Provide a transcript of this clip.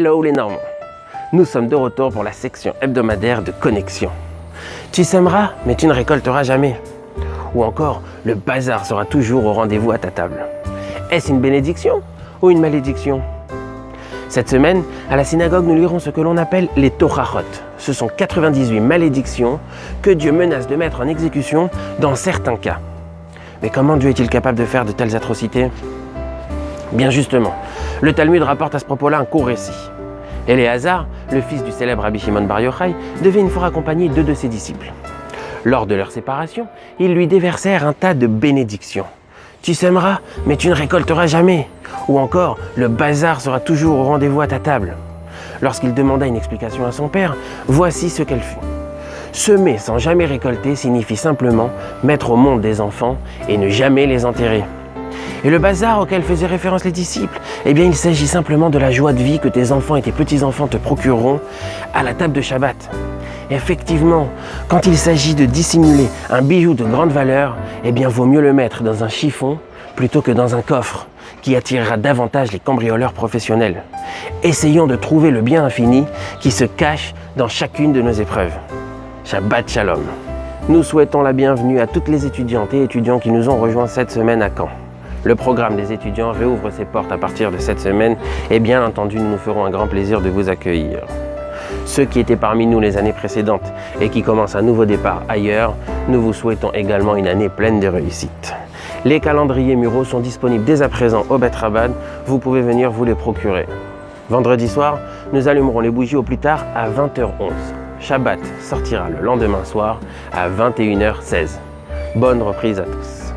Hello les Normands. Nous sommes de retour pour la section hebdomadaire de connexion. Tu sèmeras, mais tu ne récolteras jamais. Ou encore, le bazar sera toujours au rendez-vous à ta table. Est-ce une bénédiction ou une malédiction? Cette semaine, à la synagogue, nous lirons ce que l'on appelle les Torahot. Ce sont 98 malédictions que Dieu menace de mettre en exécution dans certains cas. Mais comment Dieu est-il capable de faire de telles atrocités? Bien justement, le Talmud rapporte à ce propos-là un court récit. Éléazar, le fils du célèbre Rabbi Shimon Bar Yochai, devait une fois accompagner deux de ses disciples. Lors de leur séparation, ils lui déversèrent un tas de bénédictions. Tu sèmeras, mais tu ne récolteras jamais. Ou encore, le bazar sera toujours au rendez-vous à ta table. Lorsqu'il demanda une explication à son père, voici ce qu'elle fut. Semer sans jamais récolter signifie simplement mettre au monde des enfants et ne jamais les enterrer. Et le bazar auquel faisaient référence les disciples, eh bien il s'agit simplement de la joie de vie que tes enfants et tes petits-enfants te procureront à la table de Shabbat. Effectivement, quand il s'agit de dissimuler un bijou de grande valeur, eh bien vaut mieux le mettre dans un chiffon plutôt que dans un coffre, qui attirera davantage les cambrioleurs professionnels. Essayons de trouver le bien infini qui se cache dans chacune de nos épreuves. Shabbat Shalom. Nous souhaitons la bienvenue à toutes les étudiantes et étudiants qui nous ont rejoints cette semaine à Caen. Le programme des étudiants réouvre ses portes à partir de cette semaine et bien entendu, nous nous ferons un grand plaisir de vous accueillir. Ceux qui étaient parmi nous les années précédentes et qui commencent un nouveau départ ailleurs, nous vous souhaitons également une année pleine de réussite. Les calendriers muraux sont disponibles dès à présent au Bet Rabban, vous pouvez venir vous les procurer. Vendredi soir, nous allumerons les bougies au plus tard à 20h11. Shabbat sortira le lendemain soir à 21h16. Bonne reprise à tous.